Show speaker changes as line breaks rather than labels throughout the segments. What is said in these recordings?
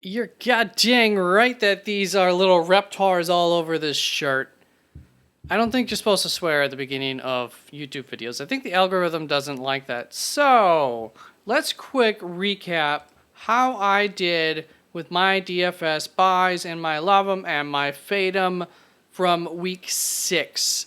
You're god dang right that these are little reptars all over this shirt. I don't think you're supposed to swear at the beginning of YouTube videos. I think the algorithm doesn't like that. So, let's quick recap how I did with my DFS buys and my love 'em and my fade 'em from week 6.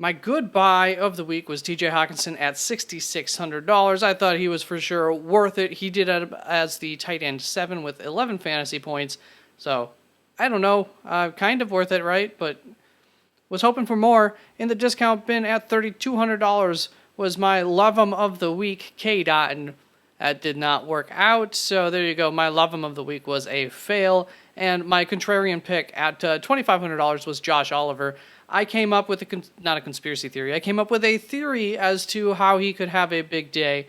My good buy of the week was TJ Hawkinson at $6,600. I thought he was for sure worth it. He did it as the tight end 7 with 11 fantasy points. So, I don't know. Kind of worth it, right? But was hoping for more. In the discount bin at $3,200 was my love 'em of the week, K. Dot, and that did not work out. So there you go. My love 'em of the week was a fail. And my contrarian pick at $2,500 was Josh Oliver. I came up with not a conspiracy theory. I came up with a theory as to how he could have a big day.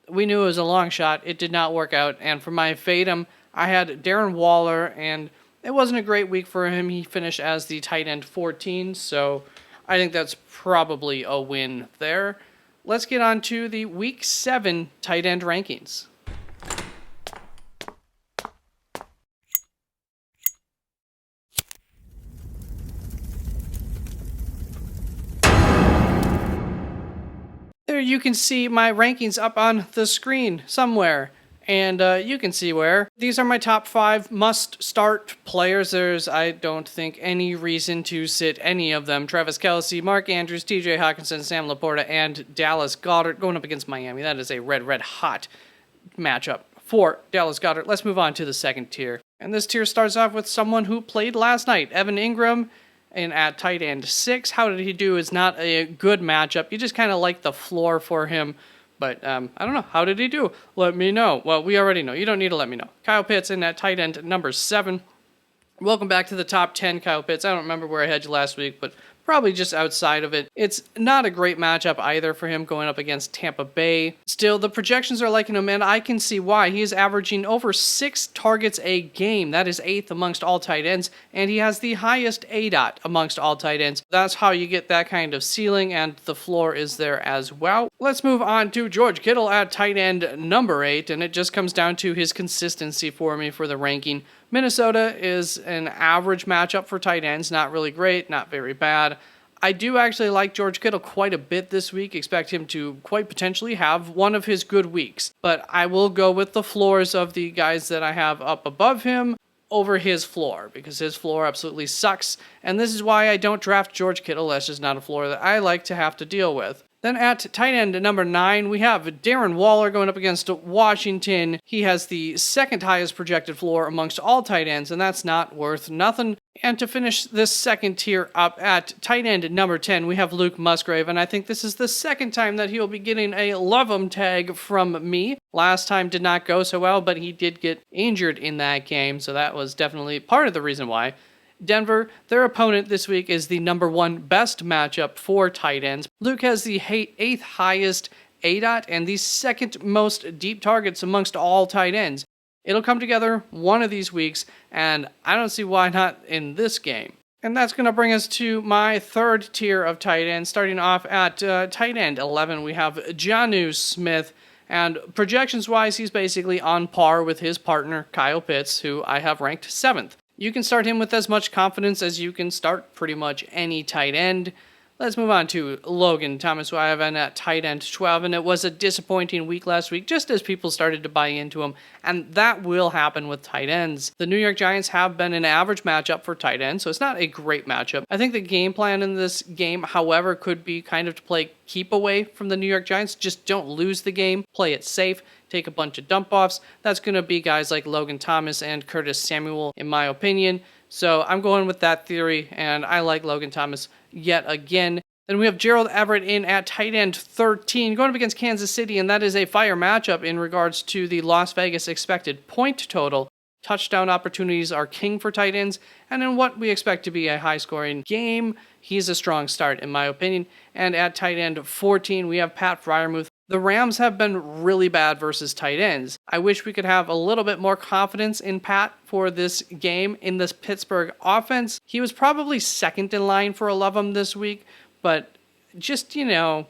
We knew it was a long shot. It did not work out. And for my fade 'em, I had Darren Waller, and it wasn't a great week for him. He finished as the tight end 14, so I think that's probably a win there. Let's get on to the week 7 tight end rankings. There you can see my rankings up on the screen somewhere. And you can see where. These are my top 5 must-start players. There's, I don't think, any reason to sit any of them. Travis Kelce, Mark Andrews, TJ Hawkinson, Sam Laporta, and Dallas Goedert going up against Miami. That is a red hot matchup for Dallas Goedert. Let's move on to the second tier. And this tier starts off with someone who played last night, Evan Ingram. And at tight end 6, how did he do is not a good matchup. You just kind of like the floor for him. But I don't know. How did he do? Let me know. Well, we already know. You don't need to let me know. Kyle Pitts in at tight end number 7. Welcome back to the top 10, Kyle Pitts. I don't remember where I had you last week, but probably just outside of it. It's not a great matchup either for him going up against Tampa Bay. Still, the projections are liking him, and I can see why. He is averaging over 6 targets a game. That is 8th amongst all tight ends, and he has the highest ADOT amongst all tight ends. That's how you get that kind of ceiling, and the floor is there as well. Let's move on to George Kittle at tight end number 8, and it just comes down to his consistency for me for the ranking. Minnesota is an average matchup for tight ends. Not really great, not very bad. I do actually like George Kittle quite a bit this week. Expect him to quite potentially have one of his good weeks. But I will go with the floors of the guys that I have up above him over his floor, because his floor absolutely sucks. And this is why I don't draft George Kittle. That's just not a floor that I like to have to deal with. Then at tight end number 9, we have Darren Waller going up against Washington. He has the second highest projected floor amongst all tight ends, and that's not worth nothing. And to finish this second tier up at tight end number 10, we have Luke Musgrave, and I think this is the second time that he'll be getting a love 'em tag from me. Last time did not go so well, but he did get injured in that game, so that was definitely part of the reason why. Denver, their opponent this week, is the number 1 best matchup for tight ends. Luke has the 8th highest ADOT and the 2nd most deep targets amongst all tight ends. It'll come together one of these weeks, and I don't see why not in this game. And that's going to bring us to my third tier of tight ends. Starting off at tight end 11, we have Jonnu Smith. And projections-wise, he's basically on par with his partner, Kyle Pitts, who I have ranked 7th. You can start him with as much confidence as you can start pretty much any tight end. Let's move on to Logan Thomas, who I have in at tight end 12, and it was a disappointing week last week, just as people started to buy into him, and that will happen with tight ends. The New York Giants have been an average matchup for tight ends, so it's not a great matchup. I think the game plan in this game, however, could be kind of to play keep away from the New York Giants. Just don't lose the game, play it safe, take a bunch of dump-offs. That's going to be guys like Logan Thomas and Curtis Samuel, in my opinion. So I'm going with that theory, and I like Logan Thomas yet again. Then we have Gerald Everett in at tight end 13, going up against Kansas City, and that is a fire matchup in regards to the Las Vegas expected point total. Touchdown opportunities are king for tight ends, and in what we expect to be a high-scoring game, he's a strong start, in my opinion. And at tight end 14, we have Pat Freiermuth. The Rams have been really bad versus tight ends. I wish we could have a little bit more confidence in Pat for this game in this Pittsburgh offense. He was probably second in line for a love 'em this week, but just, a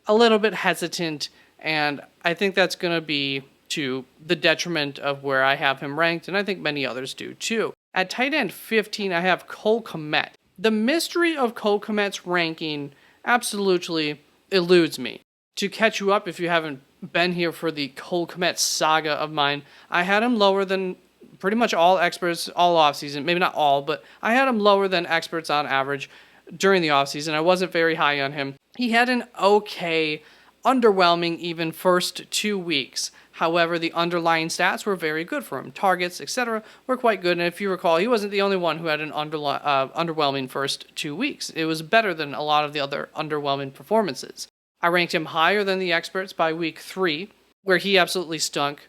little bit hesitant, and I think that's going to be to the detriment of where I have him ranked, and I think many others do too. At tight end 15, I have Cole Kmet. The mystery of Cole Kmet's ranking absolutely eludes me. To catch you up, if you haven't been here for the Cole Kmet saga of mine, I had him lower than pretty much all experts all offseason. Maybe not all, but I had him lower than experts on average during the offseason. I wasn't very high on him. He had an okay, underwhelming even first 2 weeks. However, the underlying stats were very good for him. Targets, etc., were quite good. And if you recall, he wasn't the only one who had an underwhelming first 2 weeks. It was better than a lot of the other underwhelming performances. I ranked him higher than the experts by week 3, where he absolutely stunk.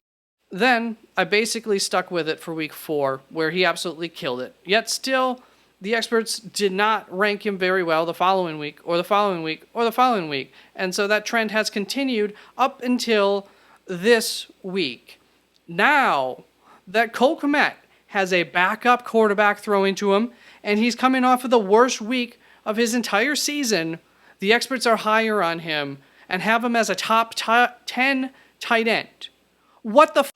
Then I basically stuck with it for week 4, where he absolutely killed it. Yet still, the experts did not rank him very well the following week, or the following week, or the following week. And so that trend has continued up until this week. Now that Cole Kmet has a backup quarterback throwing to him, and he's coming off of the worst week of his entire season, the experts are higher on him and have him as a top 10 tight end. What the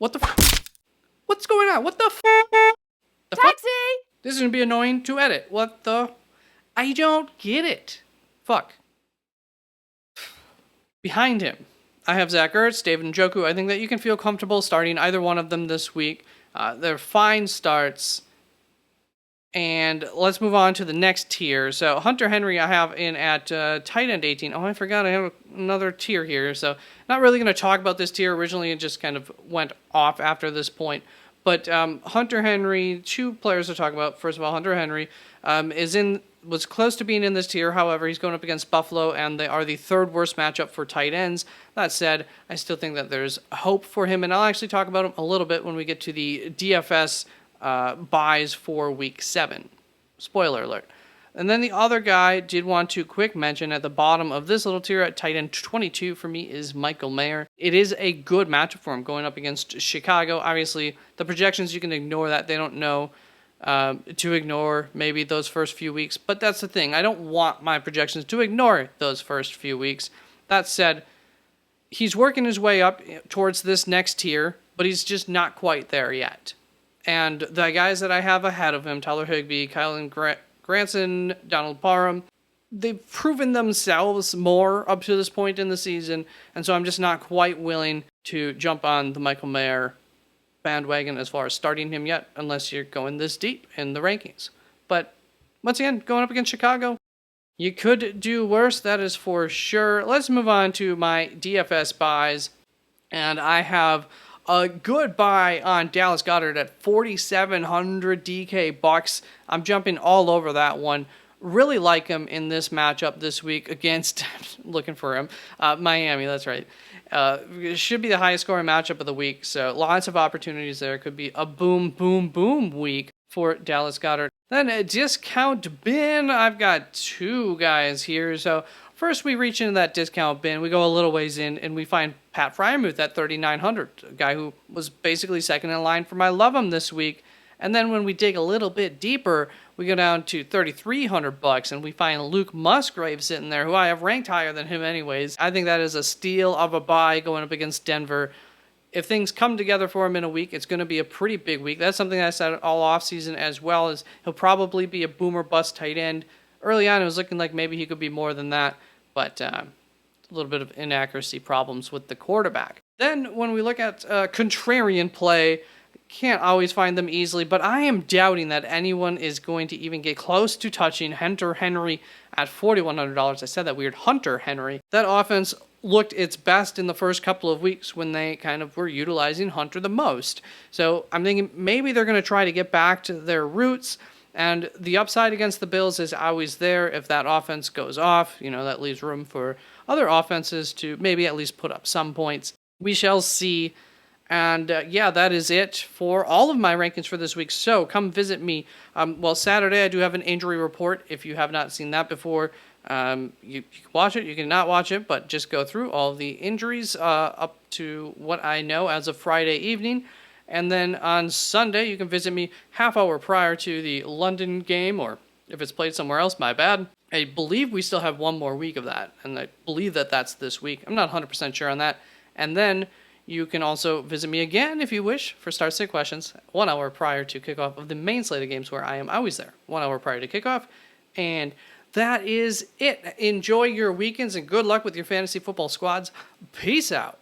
What the What's going on? What the
Taxi!
This is going to be annoying to edit. What the? I don't get it. Fuck. Behind him, I have Zach Ertz, David Njoku. I think that you can feel comfortable starting either one of them this week. They're fine starts. And let's move on to the next tier. So Hunter Henry I have in at tight end 18. Oh, I forgot I have another tier here. So not really going to talk about this tier. Originally, it just kind of went off after this point. But Hunter Henry, 2 players to talk about. First of all, Hunter Henry was close to being in this tier. However, he's going up against Buffalo, and they are the 3rd worst matchup for tight ends. That said, I still think that there's hope for him, and I'll actually talk about him a little bit when we get to the DFS buys for week 7. Spoiler alert. And then the other guy did want to quick mention at the bottom of this little tier at tight end 22 for me is Michael Mayer. It is a good matchup for him going up against Chicago. Obviously, the projections, you can ignore that. They don't know to ignore maybe those first few weeks. But that's the thing. I don't want my projections to ignore those first few weeks. That said, he's working his way up towards this next tier, but he's just not quite there yet. And the guys that I have ahead of him, Tyler Higbee, Kylan Granson, Donald Parham, they've proven themselves more up to this point in the season, and so I'm just not quite willing to jump on the Michael Mayer bandwagon as far as starting him yet, unless you're going this deep in the rankings. But once again, going up against Chicago, you could do worse, that is for sure. Let's move on to my DFS buys, and I have a good buy on Dallas Goedert at 4,700 DK bucks. I'm jumping all over that one. Really like him in this matchup this week against, looking for him, Miami, that's right. It should be the highest scoring matchup of the week, so lots of opportunities there. Could be a boom, boom, boom week for Dallas Goedert. Then a discount bin. I've got 2 guys here, so first, we reach into that discount bin. We go a little ways in, and we find Pat Freiermuth at 3,900, a guy who was basically second in line for my love him this week. And then when we dig a little bit deeper, we go down to 3,300 bucks, and we find Luke Musgrave sitting there, who I have ranked higher than him anyways. I think that is a steal of a buy going up against Denver. If things come together for him in a week, it's going to be a pretty big week. That's something I said all offseason as well, as he'll probably be a boomer bust tight end. Early on, it was looking like maybe he could be more than that. But a little bit of inaccuracy problems with the quarterback. Then when we look at contrarian play, can't always find them easily, but I am doubting that anyone is going to even get close to touching Hunter Henry at $4,100. I said that weird, Hunter Henry. That offense looked its best in the first couple of weeks when they kind of were utilizing Hunter the most. So I'm thinking maybe they're going to try to get back to their roots. And the upside against the Bills is always there. If that offense goes off, that leaves room for other offenses to maybe at least put up some points. We shall see. And that is it for all of my rankings for this week. So come visit me. Saturday I do have an injury report. If you have not seen that before, you can watch it. You can not watch it, but just go through all the injuries up to what I know as of Friday evening. And then on Sunday, you can visit me half hour prior to the London game, or if it's played somewhere else, my bad. I believe we still have one more week of that, and I believe that that's this week. I'm not 100% sure on that. And then You can also visit me again if you wish for Start State Questions 1 hour prior to kickoff of the main slate of games where I am always there 1 hour prior to kickoff. And that is it. Enjoy your weekends and good luck with your fantasy football squads. Peace out.